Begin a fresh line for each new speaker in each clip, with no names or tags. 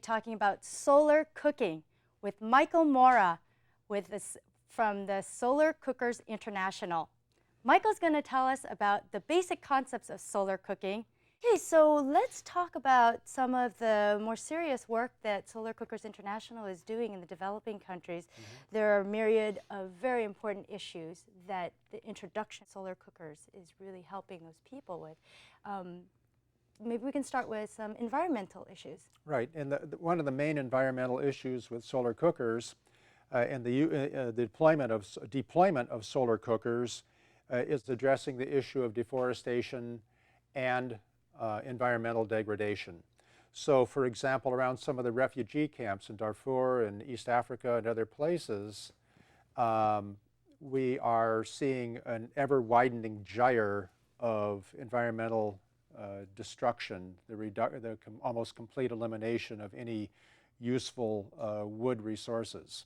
talking about solar cooking with Michael Mora from the Solar Cookers International. Michael's going to tell us about the basic concepts of solar cooking. Okay, so let's talk about some of the more serious work that Solar Cookers International is doing in the developing countries. There are a myriad of very important issues that the introduction of solar cookers is really helping those people with. Maybe we can start with some environmental issues.
Right, and one of the main environmental issues with solar cookers and the deployment of solar cookers is addressing the issue of deforestation and environmental degradation. So, for example, around some of the refugee camps in Darfur and East Africa and other places, we are seeing an ever-widening gyre of environmental destruction, the almost complete elimination of any useful wood resources.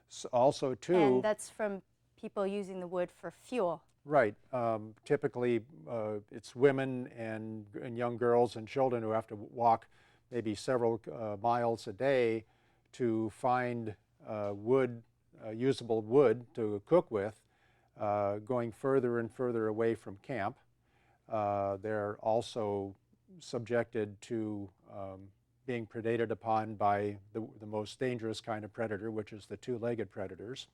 So also, too,
and that's from people using the wood for fuel.
Right. Typically, it's women and young girls and children who have to walk maybe several miles a day to find wood, usable wood to cook with, going further and further away from camp. They're also subjected to being predated upon by the most dangerous kind of predator, which is the two-legged predators.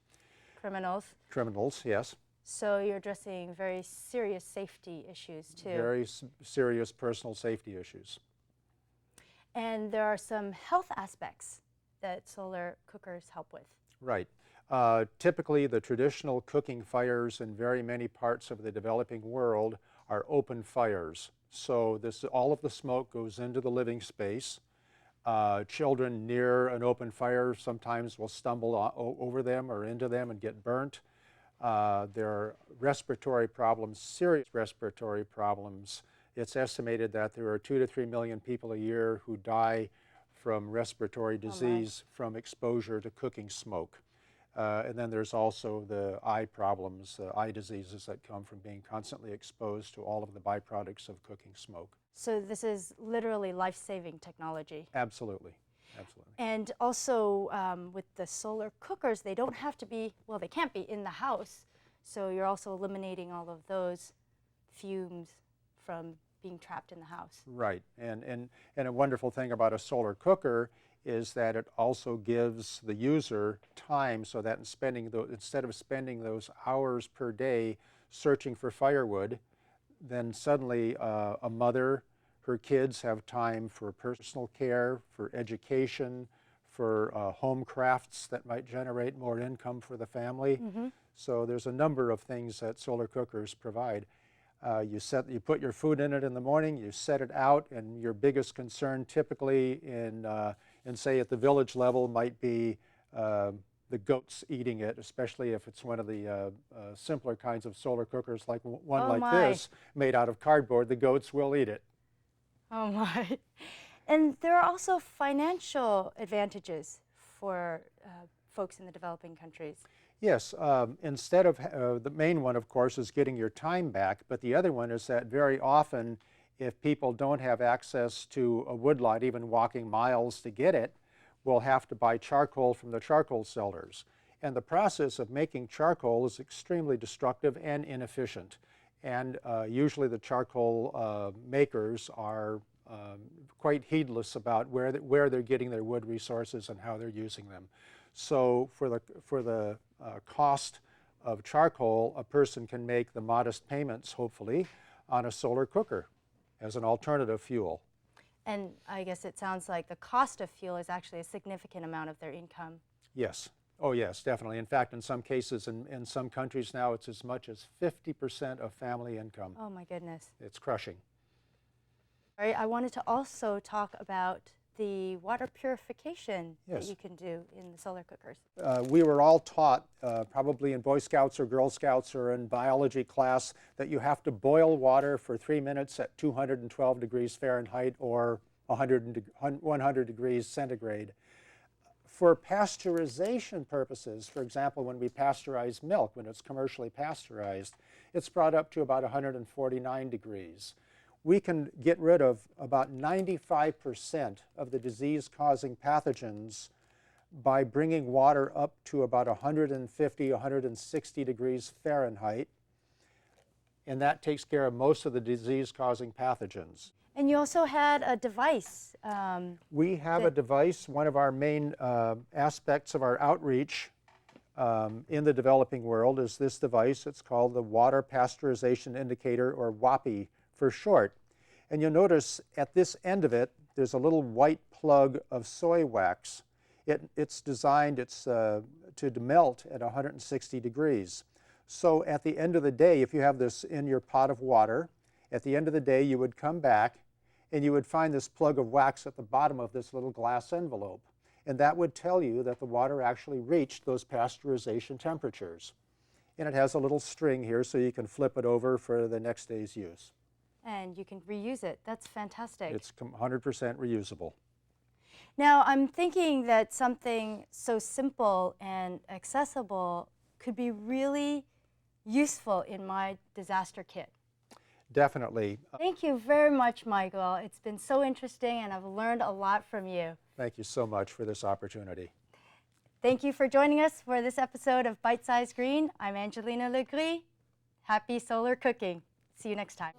Criminals.
Criminals, yes.
So you're addressing very serious safety issues too.
Very serious personal safety issues.
And there are some health aspects that solar cookers help with.
Right. Typically, the traditional cooking fires in very many parts of the developing world are open fires. So all of the smoke goes into the living space. Children near an open fire sometimes will stumble over them or into them and get burnt. There are respiratory problems, serious respiratory problems. It's estimated that there are 2 to 3 million people a year who die from respiratory disease from exposure to cooking smoke. And then there's also the eye problems, eye diseases that come from being constantly exposed to all of the byproducts of cooking smoke.
So this is literally life-saving technology.
Absolutely. Absolutely.
And also with the solar cookers, they don't have to be, well, they can't be in the house. So you're also eliminating all of those fumes from being trapped in the house.
Right. And a wonderful thing about a solar cooker is that it also gives the user time so that instead of spending those hours per day searching for firewood, then suddenly a mother, her kids have time for personal care, for education, for home crafts that might generate more income for the family. So there's a number of things that solar cookers provide. You put your food in it in the morning, you set it out, and your biggest concern typically in say at the village level might be the goats eating it, especially if it's one of the simpler kinds of solar cookers like one this made out of cardboard. The goats will eat it.
Oh my. And there are also financial advantages for folks in the developing countries.
Yes, instead of, the main one, of course, is getting your time back, but the other one is that very often if people don't have access to a woodlot, even walking miles to get it, will have to buy charcoal from the charcoal sellers. And the process of making charcoal is extremely destructive and inefficient. And usually the charcoal makers are quite heedless about where they're getting their wood resources and how they're using them. So for the cost of charcoal, a person can make the modest payments, hopefully, on a solar cooker as an alternative fuel.
And I guess it sounds like the cost of fuel is actually a significant amount of their income.
Yes. Oh, yes, definitely. In fact, in some cases, in some countries now, it's as much as 50% of family income.
Oh, my goodness.
It's crushing.
All right, I wanted to also talk about the water purification that you can do in the solar cookers.
We were all taught, probably in Boy Scouts or Girl Scouts or in biology class, that you have to boil water for 3 minutes at 212 degrees Fahrenheit or 100 degrees centigrade. For pasteurization purposes, for example, when we pasteurize milk, when it's commercially pasteurized, it's brought up to about 149 degrees. we can get rid of about 95% of the disease-causing pathogens by bringing water up to about 150, 160 degrees Fahrenheit. And that takes care of most of the disease-causing pathogens.
And you also had a device.
We have a device. One of our main aspects of our outreach in the developing world is this device. It's called the Water Pasteurization Indicator, or WAPI for short. And you'll notice at this end of it, there's a little white plug of soy wax. It's designed to melt at 160 degrees. So at the end of the day, if you have this in your pot of water, at the end of the day you would come back and you would find this plug of wax at the bottom of this little glass envelope. And that would tell you that the water actually reached those pasteurization temperatures. And it has a little string here so you can flip it over for the next day's use.
And you can reuse it. That's fantastic.
It's 100% reusable.
Now, I'm thinking that something so simple and accessible could be really useful in my disaster kit.
Definitely.
Thank you very much, Michael. It's been so interesting, and I've learned a lot from you.
Thank you so much for this opportunity.
Thank you for joining us for this episode of Bite Size Green. I'm Angelina Legris. Happy solar cooking. See you next time.